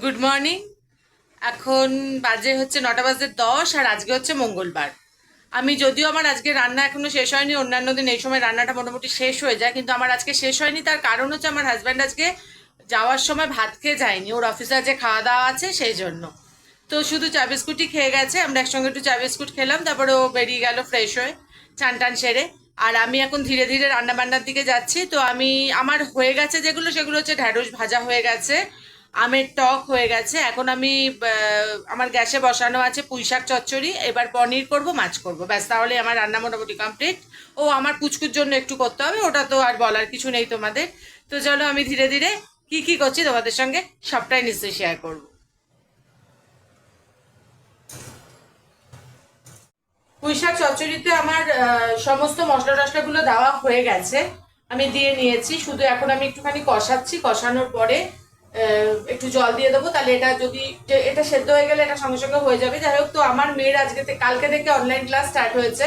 Good morning. এখন বাজে হচ্ছে 9:10 আর আজকে হচ্ছে মঙ্গলবার। আমি যদিও আমার আজকে রান্না এখনো শেষ হয়নি, অন্যান্য দিন এই সময় রান্নাটা মোটামুটি শেষ হয়ে যায়, কিন্তু আমার আজকে শেষ হয়নি। তার কারণ হচ্ছে আমার হাজব্যান্ড আজকে যাওয়ার সময় ভাত খেয়ে যায়নি, ওর অফিসে আজকে খাওয়া দাওয়া আছে সেই জন্য। তো শুধু চা বিস্কুটই খেয়ে গেছে, আমরা একসঙ্গে একটু চা বিস্কুট খেলাম, তারপরে ও বেরিয়ে গেল ফ্রেশ হয়ে, চান টান সেরে। আর আমি এখন ধীরে ধীরে রান্না বান্নার দিকে যাচ্ছি। তো আমার হয়ে গেছে যেগুলো, সেগুলো হচ্ছে ঢ্যাঁড়স ভাজা হয়ে গেছে, আমের টক হয়ে গেছে। এখন আমি আমার গ্যাসে বসানো আছে পুঁইশাক চচ্চড়ি, এবার পনির করব, মাছ করব, ব্যাস, তাহলে আমার রান্না মোটামুটি কমপ্লিট। ও আমার পুচকুর জন্য একটু করতে হবে, ওটা তো আর বলার কিছু নেই তোমাদের। তো চলো আমি ধীরে ধীরে কি কি করছি তোমাদের সঙ্গে সবটাই নিশ্চয়ই শেয়ার করবো। পুঁইশাক চচ্চড়িতে আমার সমস্ত মশলা টশলাগুলো দেওয়া হয়ে গেছে, আমি দিয়ে নিয়েছি। শুধু এখন আমি একটুখানি কষাচ্ছি, কষানোর পরে একটু জল দিয়ে দেবো, তাহলে এটা যদি এটা সেদ্ধ হয়ে গেলে এটা সঙ্গে সঙ্গে হয়ে যাবে। যাই হোক, তো আমার মেয়ের কালকে থেকে অনলাইন ক্লাস স্টার্ট হয়েছে।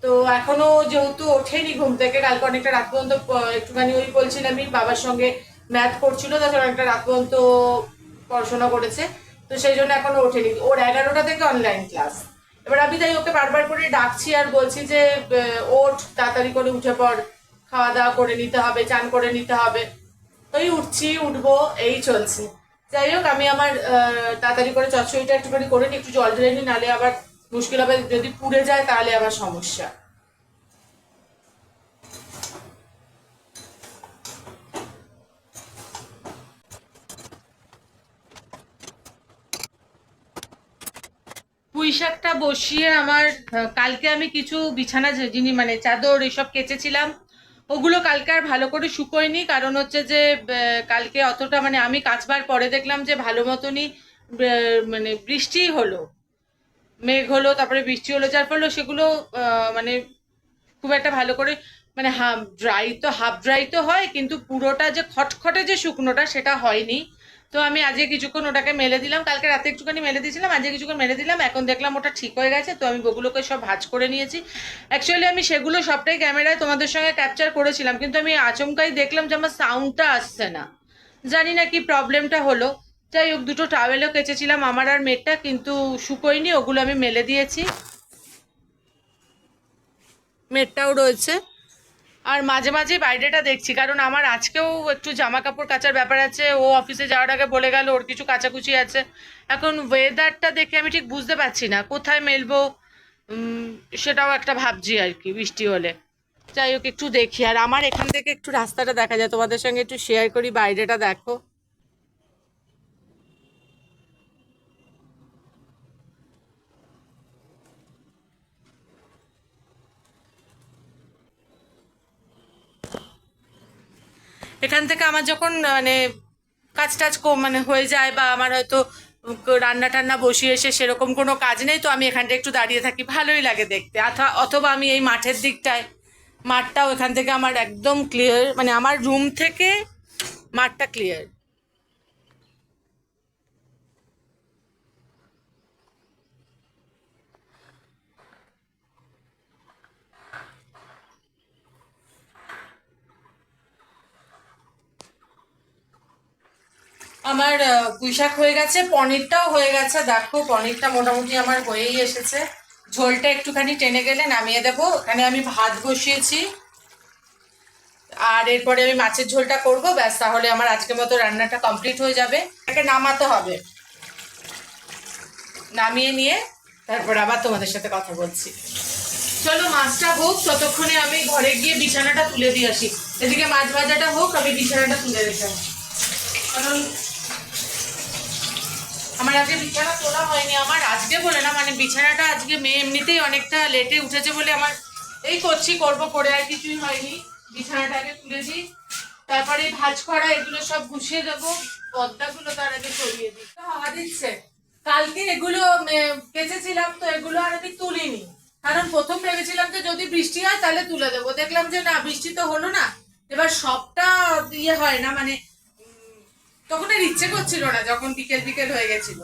তো এখনো যেহেতু ওঠেনি ঘুম থেকে, কালকে অনেকটা রাত পর্যন্ত একটুখানি ওই বলছিলামই বাবার সঙ্গে ম্যাথ করছিল, তাছাড়া অনেকটা রাত পর্যন্ত পড়াশোনা করেছে। তো সেই জন্য এখনো ওঠেনি, ওর 11টা থেকে অনলাইন ক্লাস। এবার আমি তাই ওকে বারবার করে ডাকছি আর বলছি যে ওঠ, তাড়াতাড়ি করে উঠে পড়, খাওয়া দাওয়া করে নিতে হবে, চান করে নিতে হবে। ওই উঠছি, উঠবো, এই চলছে। যাই হোক, আমি আমার তাড়াতাড়ি করে চচ্চড়িটা একটুখানি করে নিই, একটু জল ঢেলে নিই, নাহলে আবার মুশকিল হবে, যদি পুড়ে যায় তাহলে আবার সমস্যা। পুঁই শাকটা বসিয়ে আমার কালকে আমি কিছু বিছানা যিনি মানে চাদর এসব কেচেছিলাম, ওগুলো কালকে আর ভালো করে শুকোয়নি। কারণ হচ্ছে যে কালকে অতটা মানে আমি কাচবার পরে দেখলাম যে ভালো মতনই মানে বৃষ্টি হলো, মেঘ হলো, তারপরে বৃষ্টি হলো, যার ফলে সেগুলো মানে খুব একটা ভালো করে মানে হাফ ড্রাই তো হয়, কিন্তু পুরোটা যে খটখটে যে শুকনোটা সেটা হয়নি। তো আমি আজকে কিছুক্ষণ ওটাকে মেলে দিলাম, কালকে রাতে একটুখানি মেলে দিয়েছিলাম, আজকে কিছুক্ষণ মেলে দিলাম, এখন দেখলাম ওটা ঠিক হয়ে গেছে। তো আমি ওগুলোকে সব ভাঁজ করে নিয়েছি। অ্যাকচুয়ালি আমি সেগুলো সবটাই ক্যামেরায় তোমাদের সঙ্গে ক্যাপচার করেছিলাম, কিন্তু আমি আচমকাই দেখলাম যে আমার সাউন্ডটা আসছে না, জানি না কি প্রবলেমটা হলো। যাই হোক, দুটো টাওয়েলও কেচেছিলাম আমার আর মেয়েরটা, কিন্তু শুকোয়নি, ওগুলো আমি মেলে দিয়েছি, মেয়েরটাও রয়েছে। আর মাঝে মাঝে বাইরেটা দেখছি, কারণ আমার আজকেও একটু জামা কাপড় কাচার ব্যাপার আছে, ও অফিসে যাওয়ার আগে বলে গেল ওর কিছু কাচাকুচি আছে। এখন ওয়েদারটা দেখে আমি ঠিক বুঝতে পারছি না কোথায় মেলবো, উম, সেটাও একটা ভাবছি আর কি, বৃষ্টি হলে। যাই হোক, একটু দেখি। আর আমার এখান থেকে একটু রাস্তাটা দেখা যায়, তোমাদের সঙ্গে একটু শেয়ার করি, বাইরেটা দেখো। এখান থেকে আমার যখন মানে কাজ টাজ মানে হয়ে যায়, বা আমার হয়তো রান্না টান্না বসিয়ে এসে সেরকম কোনো কাজ নেই, তো আমি এখানটা একটু দাঁড়িয়ে থাকি, ভালোই লাগে দেখতে। অথবা আমি এই মাঠের দিকটায়, মাঠটাও এখান থেকে আমার একদম ক্লিয়ার, মানে আমার রুম থেকে মাঠটা ক্লিয়ার। আমার পুঁইশাক হয়ে গেছে, পনিরটাও হয়ে গেছে, দেখো পনিরটা মোটামুটি আমার হয়েই এসেছে। ঝোলটা একটুখানি টেনে গেলে নামিয়ে দেবো। এখানে আমি ভাত বসিয়েছি, আর এরপরে আমি মাছের ঝোলটা করব, ব্যাস, তাহলে আমার আজকের মতো রান্নাটা কমপ্লিট হয়ে যাবে। এটাকে নামাতে হবে, নামিয়ে নিয়ে তারপর আবার তোমাদের সাথে কথা বলছি। চলো মাছটা হোক, ততক্ষণে আমি ঘরে গিয়ে বিছানাটা তুলে দিয়ে আসি। এদিকে মাছ ভাজাটা হোক, আমি বিছানাটা তুলে রেখে আসি। কারণ আমার আজকে বিছানা তোলা হয়নি, আমার আজকে বলে না, মানে বিছানাটা আজকে মেয়ে এমনিতেই অনেকটা লেটে উঠেছে বলে আমার এই করব করে আর কিছুই হয়নি। বিছানাটাকে তুলে দিই, তারপরে ভাঁজ করা এগুলো সব গুছিয়ে দেবো, পর্দাগুলো তার আগে সরিয়ে দিই। হাওয়া দিচ্ছে, কালকে এগুলো কেচেছিলাম, তো এগুলো আর আমি তুলিনি। কারণ প্রথম ভেবেছিলাম যে যদি বৃষ্টি হয় তাহলে তুলে দেবো, দেখলাম যে না, বৃষ্টি তো হলো না। এবার সবটা ইয়ে হয় না, মানে তখন আর ইচ্ছে করছিল না, যখন বিকেল বিকেল হয়ে গেছিল।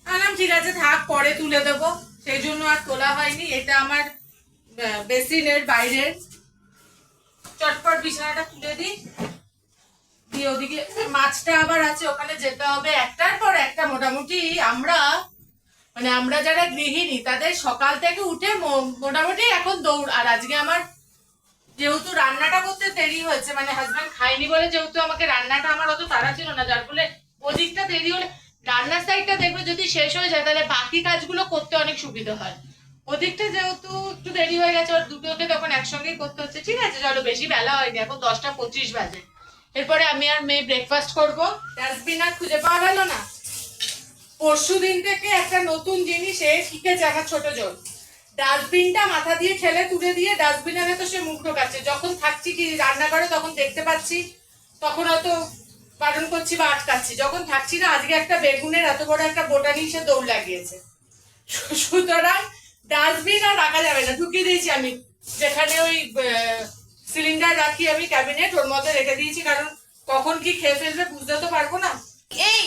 বললাম ঠিক আছে থাক, পরে তুলে দেবো, সেই জন্য আর তোলা হয়নি। এটা আমার বেসিনের বাইরের, চটপট বিছানাটা তুলে দিই, দিয়ে ওদিকে মাছটা আবার আছে, ওখানে যেতে হবে একটার পর একটা। মোটামুটি আমরা যারা গৃহিণী তাদের সকাল থেকে উঠে মোটামুটি এখন দৌড়। আর আজকে আমার যেহেতু রান্নাটা করতে দেরি হয়েছে, মানে হাজব্যান্ড খায়নি বলে, যেহেতু আমাকে রান্নাটা আমার অত তাড়া ছিল না, যার ফলে ওদিকটা দেরি হলে রান্নার সাইডটা দেখবে যদি শেষ হয়ে যায় তাহলে বাকি কাজগুলো করতে অনেক সুবিধা হয়। ওদিকটা যেহেতু একটু দেরি হয়ে গেছে, ওর দুটোকে তখন একসঙ্গেই করতে হচ্ছে। ঠিক আছে, চলো বেশি বেলা হয়নি, এখন 10টা 25 বাজে। এরপরে আমি আর মেয়ে ব্রেকফাস্ট করবো। ডাস্টবিন আর খুঁজে পাওয়া গেল না। পরশু দিন থেকে একটা নতুন জিনিস শিখেছে আমার ছোট জন, ডাস্টবিনটা মাথা দিয়ে ঠেলে তুলে দিয়ে ডাস্টবিনে তো সে মুখ ঢোকাচ্ছে। যখন থাকছি কি রান্না করে তখন দেখতে পাচ্ছি, তখন হয়তো বারণ করছি বা আটকাচ্ছি। যখন থাকছি না, আজকে একটা বেগুনের এত বড় একটা বোটা নিয়ে সে দৌড় লাগিয়েছে। সুতরাং ডাস্টবিন আর রাখা যাবে না, ঢুকিয়ে দিয়েছি আমি যেখানে ওই সিলিন্ডার রাখি আমি ক্যাবিনেট, ওর মধ্যে রেখে দিয়েছি, কারণ কখন কি খেয়ে ফেলবে বুঝতে তো পারবো না। এই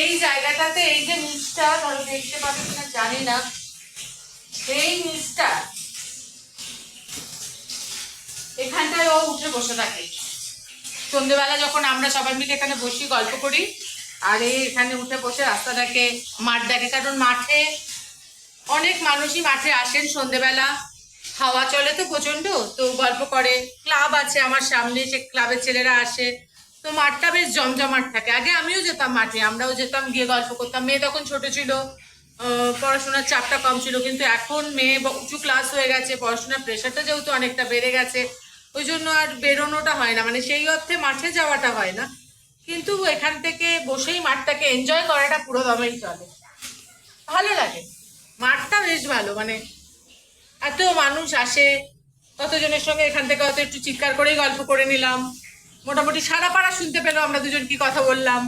এই জায়গাটাতে এই যে নিচটা, ধরো দেখতে পাবে কিনা জানি না, এই নিচটা এখানটায় ও উঠে বসে থাকে সন্ধ্যেবেলা, যখন আমরা সবাই মিলে এখানে বসি গল্প করি, আর এখানে উঠে বসে রাস্তাটাকে মাঠ দেখে। কারণ মাঠে অনেক মানুষই মাঠে আসেন সন্ধ্যেবেলা, হাওয়া চলে তো প্রচন্ড, তো গল্প করে। ক্লাব আছে আমার সামনে, সে ক্লাবের ছেলেরা আসে, তো মাঠটা বেশ জমজমাট থাকে। আগে আমিও যেতাম মাঠে, আমরাও যেতাম, গিয়ে গল্প করতাম। মেয়ে তখন ছোট ছিল, পড়াশোনার চাপটা কম ছিল, কিন্তু এখন মেয়ে উঁচু ক্লাস হয়ে গেছে, পড়াশোনার প্রেশারটা যেহেতু অনেকটা বেড়ে গেছে, ওই জন্য আর বেরোনোটা হয় না, মানে সেই অর্থে মাঠে যাওয়াটা হয় না। কিন্তু এখান থেকে বসেই মাঠটাকে এনজয় করাটা পুরো দমেই চলে, ভালো লাগে। মাঠটা বেশ ভালো, মানে এত মানুষ আসে, কতজনের সঙ্গে এখান থেকে হয়তো একটু চিৎকার করেই গল্প করে নিলাম, মোটামুটি সারা পাড়া শুনতে পেলো আমরা দুজন কি কথা বললাম।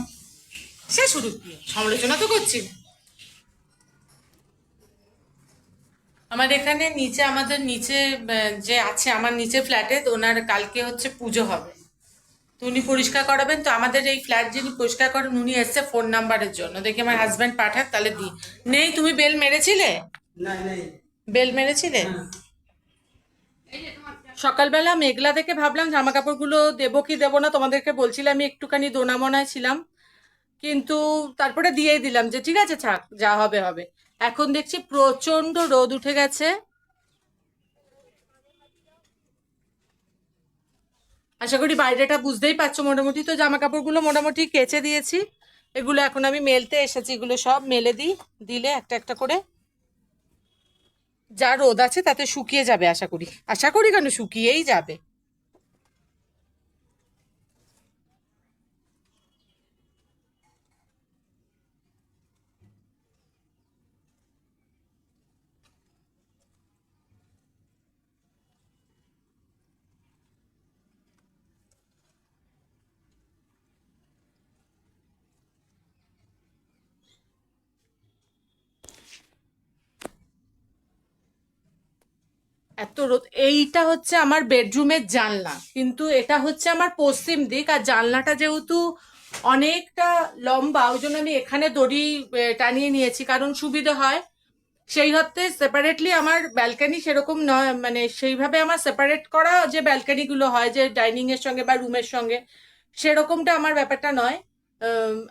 সে শুরু কি সমালোচনা তো করছি না। আমাদের এখানে নিচে, আমাদের নিচে যে আছে আমার নিচে ফ্ল্যাটে, তো ওনার কালকে হচ্ছে পুজো হবে, তো উনি পরিষ্কার করাবেন। তো আমাদের এই ফ্ল্যাট যিনি পরিষ্কার করেন উনি এসছে ফোন নাম্বারের জন্য, দেখি আমার হাজব্যান্ড পাঠাক তাহলে দিই। নেই, তুমি বেল মেরেছিলে? বেল মেরেছিলে? সকালবেলা মেঘলা দেখে ভাবলাম জামা কাপড়গুলো দেবো কি দেবো না, তোমাদেরকে বলছিলাম আমি একটুখানি দোনামোনায় ছিলাম, কিন্তু তারপরে দিয়েই দিলাম যে ঠিক আছে থাক, যা হবে হবে। এখন দেখছি প্রচন্ড রোদ উঠে গেছে। আশা করি বাইরেটা বুঝতেই পারছো। মোটামুটি তো জামা কাপড়গুলো মোটামুটি কেচে দিয়েছি, এগুলো এখন আমি মেলতে এসেছি, এগুলো সব মেলে দিই, দিলে একটা একটা করে যা রোদ আছে তাতে শুকিয়ে যাবে আশা করি। আশা করি কেন, শুকিয়েই যাবে। এত রোদ। এইটা হচ্ছে আমার বেডরুমের জানলা, কিন্তু এটা হচ্ছে আমার পশ্চিম দিক, আর জানলাটা যেহেতু অনেকটা লম্বা, ওই জন্য আমি এখানে দড়ি টানিয়ে নিয়েছি, কারণ সুবিধা হয়। সেই অর্থে সেপারেটলি আমার ব্যালকানি সেরকম নয়, মানে সেইভাবে আমার সেপারেট করা যে ব্যালকানিগুলো হয় যে ডাইনিং এর সঙ্গে বা রুমের সঙ্গে, সেরকমটা আমার ব্যাপারটা নয়।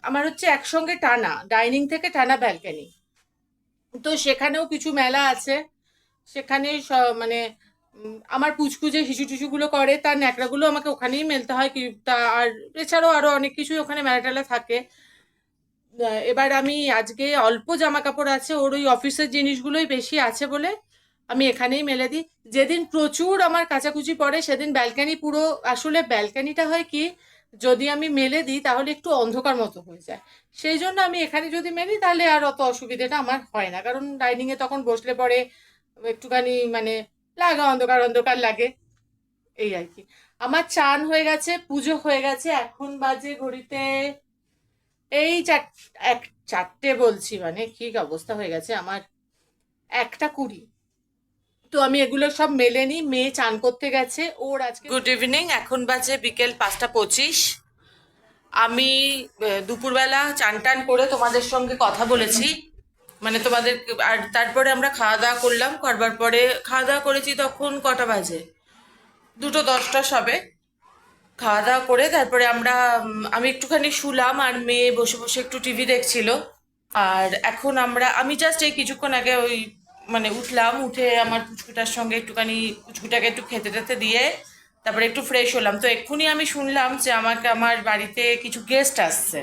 আমার হচ্ছে একসঙ্গে টানা, ডাইনিং থেকে টানা ব্যালকানি। তো সেখানেও কিছু মেলা আছে, সেখানে মানে আমার পুচকু যে হিসু টিসুগুলো করে তার ন্যাকড়াগুলো আমাকে ওখানেই মেলতে হয় কি তা। আর এছাড়াও আরো অনেক কিছুই ওখানে মেলা টেলা থাকে। এবার আমি আজকে অল্প জামা কাপড় আছে, ওর ওই অফিসের জিনিসগুলোই বেশি আছে বলে আমি এখানেই মেলে দিই। যেদিন প্রচুর আমার কাচাকুচি পড়ে সেদিন ব্যালকানি পুরো, আসলে ব্যালকানিটা হয় কি, যদি আমি মেলে দিই তাহলে একটু অন্ধকার মতো হয়ে যায়, সেই জন্য আমি এখানে যদি মেলি তাহলে আর অত অসুবিধাটা আমার হয় না, কারণ ডাইনিং এ তখন বসলে পরে একটুখানি মানে লাগা, অন্ধকার অন্ধকার লাগে, এই আর কি। আমার চান হয়ে গেছে, পুজো হয়ে গেছে, এখন বাজে ঘড়িতে এই এক 4টে বলছি, মানে কি অবস্থা হয়ে গেছে আমার, 1টা 20। তো আমি এগুলো সব মেলে নিই। মেয়ে চান করতে গেছে ওর আজকে। গুড ইভিনিং, এখন বাজে বিকেল 5টা 25। আমি দুপুরবেলা চান টান করে তোমাদের সঙ্গে কথা বলেছি, মানে তোমাদের, আর তারপরে আমরা খাওয়া দাওয়া করলাম। করবার পরে খাওয়া দাওয়া করেছি তখন কটা বাজে, 2:10 সবে। খাওয়া দাওয়া করে তারপরে আমি একটুখানি শুলাম আর মেয়ে বসে বসে একটু টিভি দেখছিল। আর এখন আমি জাস্ট এই কিছুক্ষণ আগে ওই মানে উঠলাম, উঠে আমার পুচকুটার সঙ্গে একটুখানি পুচকুটাকে একটু খেতে টেতে দিয়ে তারপরে একটু ফ্রেশ হলাম। তো এক্ষুনি আমি শুনলাম যে আমার বাড়িতে কিছু গেস্ট আসছে,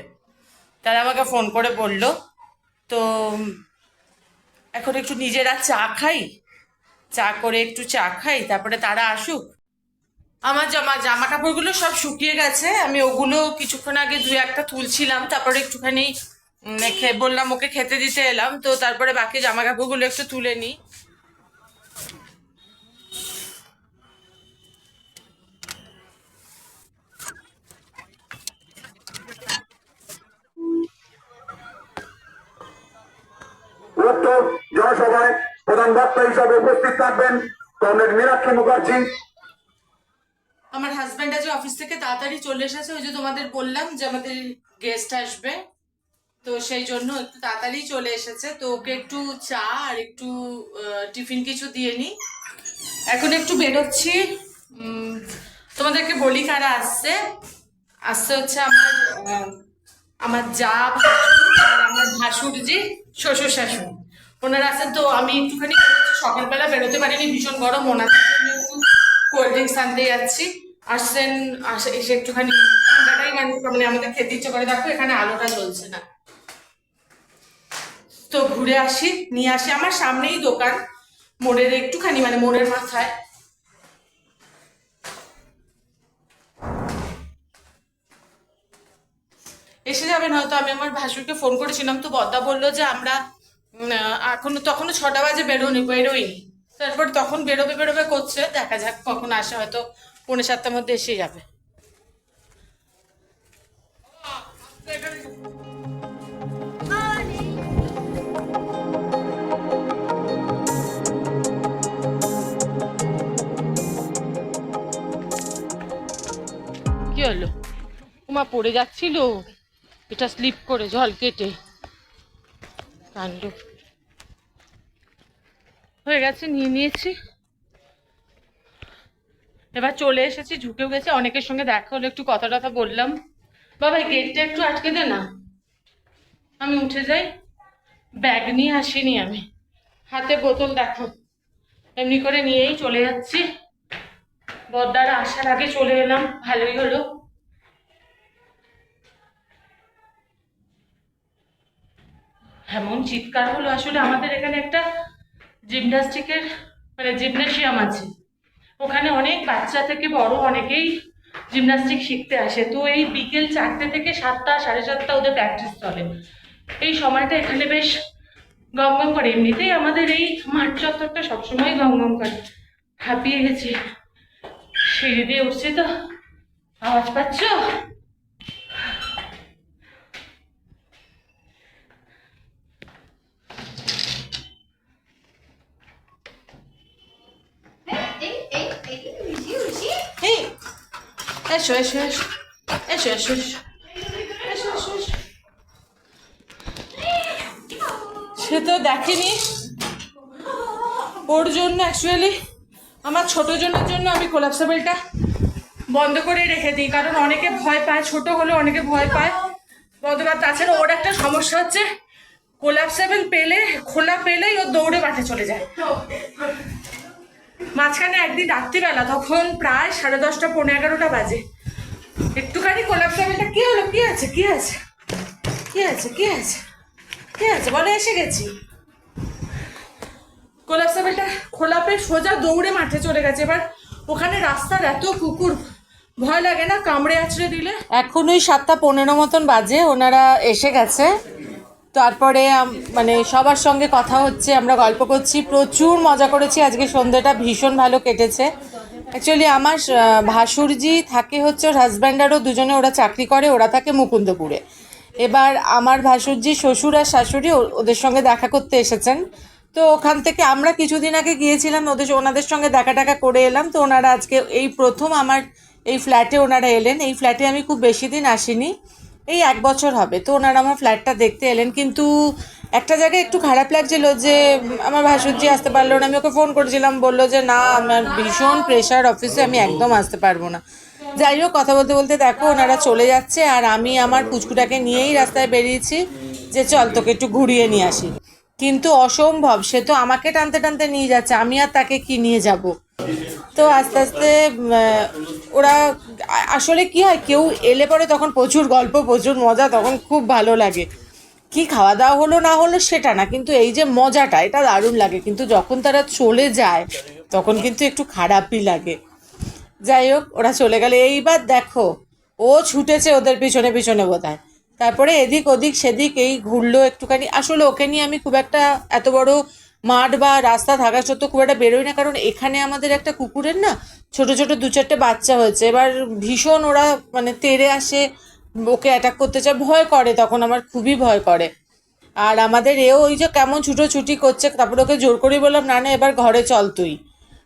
তারা আমাকে ফোন করে বলল। তো এখন একটু নিজেরা চা খাই, চা করে একটু চা খাই, তারপরে তারা আসুক। আমার জামা কাপড়গুলো সব শুকিয়ে গেছে, আমি ওগুলো কিছুক্ষণ আগে 2-1টা তুলছিলাম, তারপরে একটুখানি বললাম ওকে খেতে দিতে এলাম, তো তারপরে বাকি জামা কাপড়গুলো একটু তুলে নিই। উক্ত জনসভায় প্রধান বক্তা হিসাবে উপস্থিত থাকবেন কমরেড মীনাক্ষী মুখার্জি। আমার হাজব্যান্ড আজ অফিস থেকে তাড়াতাড়ি চলে এসেছে, ওই যে তোমাদের বললাম যে আমাদের গেস্ট আসবে, তো সেই জন্য একটু তাড়াতাড়ি চলে এসেছে। তো ওকে একটু চা আর একটু টিফিন কিছু দিয়ে নিই। এখন একটু বেরোচ্ছি। তোমাদেরকে বলি কারা আসছে। আসছে হচ্ছে আমার যা ভাসুর আর আমার ভাসুরজি শ্বশুর শাশুড়ি, ওনারা আছেন। তো আমি একটুখানি সকালবেলা বেরোতে পারিনি, ভীষণ গরম, ওনাদের জন্য একটু কোল্ড ড্রিঙ্কস আনতে যাচ্ছি। এসে একটুখানি ঠান্ডাটাই মানে আমাদের খেতে ইচ্ছে করে। দেখো এখানে আলোটা জ্বলছে না, তো ঘুরে আসি, নিয়ে আসি। আমার সামনেই দোকান, মোড়ের একটুখানি মানে মোড়ের মাথায়। এসে যাবেন হয়তো। আমি আমার ভাসুরকে ফোন করেছিলাম, তো বদ্দা বললো যে আমরা তখনও 6টা বাজে বেরোইনি। তারপর তখন বেরোবে করছে, দেখা যাক কখন আসে, হয়তো 6:45 মধ্যে এসে যাবে। কি হলো? উমা পড়ে যাচ্ছিল, এটা স্লিপ করে জল কেটে, কাণ্ড হয়ে গেছে। নিয়ে নিয়েছি, এবার চলে এসেছি, ঝুঁকেও গেছে। অনেকের সঙ্গে দেখা হলো, একটু কথা টথা বললাম। বাবা গেটটা একটু আটকে দে না, আমি উঠে যাই। ব্যাগ নিয়ে আসিনি আমি, হাতে বোতল দেখো, এমনি করে নিয়েই চলে যাচ্ছি। বদ্দারা আসার আগে চলে এলাম, ভালোই হলো। এমন চিৎকার হলো, আসলে আমাদের এখানে একটা জিমন্যাস্টিকের মানে জিমনেশিয়াম আছে, ওখানে অনেক বাচ্চা থেকে বড় অনেকেই জিমন্যাস্টিক শিখতে আসে। তো এই বিকেল 4টে থেকে 7টা 7:30 ওদের প্র্যাকটিস চলে। এই সময়টা এখানে বেশ গম গম করে, এমনিতেই আমাদের এই মাঠ চত্বরটা সবসময় গম গম করে। হাঁপিয়ে গেছি, সিঁড়ি দিয়ে উঠছি তো, আওয়াজ পাচ্ছ? এসো এসো এসো এসো এসো এসো। সে তো দেখেনি, ওর জন্য অ্যাকচুয়ালি আমার ছোট জনের জন্য আমি কোলাপসেবলটা বন্ধ করে রেখে দিই, কারণ অনেকে ভয় পায়, ছোট হলে অনেকে ভয় পায় বন্ধ। তাছাড়া ওর একটা সমস্যা হচ্ছে, কোলাপসেবল খোলা পেলেই ও দৌড়ে মাঠে চলে যায়। মাঝখানে একদিন রাত্রিবেলা, তখন প্রায় 10:30 11:15 বাজে, একটুখানি কোলাপসেবলটা কি হলো, কি আছে কি আছে কি আছে কি আছে কি আছে বলে, এসে গেছি। কোলাপসেবলটা খোলা পেয়ে সোজা দৌড়ে মাঠে চলে গেছে। এবার ওখানে রাস্তার এত কুকুর, ভয় লাগে না কামড়ে আছড়ে দিলে। এখন ওই 7টা 15 মতন বাজে, ওনারা এসে গেছে। তারপরে মানে সবার সঙ্গে কথা হচ্ছে, আমরা গল্প করছি, প্রচুর মজা করেছি আজকে। সন্ধ্যেটা ভীষণ ভালো কেটেছে। অ্যাকচুয়ালি আমার ভাসুরজি থাকে হচ্ছে ওর হাজব্যান্ডারও, দুজনে ওরা চাকরি করে, ওরা থাকে মুকুন্দপুরে। এবার আমার ভাসুরজি শ্বশুর আর শাশুড়ি ওদের সঙ্গে দেখা করতে এসেছেন। তো ওখান থেকে আমরা কিছুদিন আগে গিয়েছিলাম, ওনাদের সঙ্গে দেখা টাকা করে এলাম। তো ওনারা আজকে এই প্রথম আমার এই ফ্ল্যাটে ওনারা এলেন। এই ফ্ল্যাটে আমি খুব বেশি দিন আসিনি, এই 1 বছর হবে। তো ওনারা আমার ফ্ল্যাটটা দেখতে এলেন, কিন্তু একটা জায়গায় একটু খারাপ লাগছিল যে আমার ভাসুরজি আসতে পারলো না। আমি ওকে ফোন করেছিলাম, বললো যে না আমার ভীষণ প্রেশার অফিসে, আমি একদম আসতে পারবো না। যাই হোক, কথা বলতে বলতে দেখো ওনারা চলে যাচ্ছে, আর আমি আমার পুচকুটাকে নিয়েই রাস্তায় বেরিয়েছি যে চল তোকে একটু ঘুরিয়ে নিয়ে আসি। কিন্তু অসম্ভব, সে তো আমাকে টানতে টানতে নিয়ে যাচ্ছে, আমি আর তাকে কি নিয়ে যাব। তো আস্তে আস্তে ওরা আসলে কি হয়, কেউ এলে পরে তখন প্রচুর গল্প, প্রচুর মজা, তখন খুব ভালো লাগে। কি খাওয়া দাওয়া হলো না হলো সেটা না, কিন্তু এই যে মজাটা, এটা দারুণ লাগে। কিন্তু যখন তারা চলে যায় তখন কিন্তু একটু খারাপই লাগে। যাই হোক, ওরা চলে গেলে। এইবার দেখো ও ছুটেছে ওদের পিছনে পিছনে বোধহয়, তারপরে এদিক ওদিক সেদিক এই ঘুরলো একটুখানি। আসলে ওকে নিয়ে আমি খুব একটা এত বড় মাঠ বা রাস্তা থাকা সত্ত্বেও খুব একটা বেরোই না, কারণ এখানে আমাদের একটা কুকুরের না ছোট ছোট 2-4টে বাচ্চা হয়েছে। এবার ভীষণ ওরা মানে তেড়ে আসে, ওকে অ্যাটাক করতে চায়, ভয় করে, তখন আমার খুবই ভয় করে। আর আমাদের এও ওই যে কেমন ছুটোছুটি করছে, তারপরে ওকে জোর করেই বললাম না না এবার ঘরে চল তুই,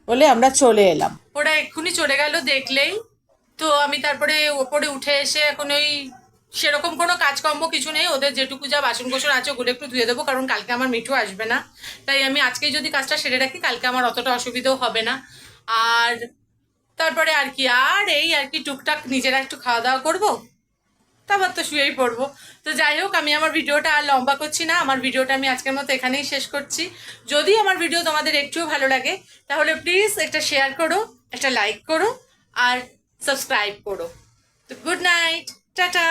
বলে আমরা চলে এলাম। ওরা এক্ষুনি চলে গেল দেখলেই। তো আমি তারপরে ওপরে উঠে এসে এখন ওই সেরকম কোনো কাজকর্ম কিছু নেই, ওদের যেটুকু যা বাসন কোসন আছে ওগুলো একটু ধুয়ে দেবো, কারণ কালকে আমার মিঠু আসবে না। তাই আমি আজকেই যদি কাজটা সেরে রাখি, কালকে আমার অতটা অসুবিধাও হবে না। আর তারপরে আর কি, আর এই আর কি টুকটাক নিজেরা একটু খাওয়া দাওয়া করবো, তারপর তো শুয়েই পড়বো। তো যাই হোক, আমি আমার ভিডিওটা আর লম্বা করছি না, আমার ভিডিওটা আমি আজকের মতো এখানেই শেষ করছি। যদি আমার ভিডিও তোমাদের একটুও ভালো লাগে তাহলে প্লিজ একটা শেয়ার করো, একটা লাইক করো, আর সাবস্ক্রাইব করো। তো গুড নাইট, টাটা।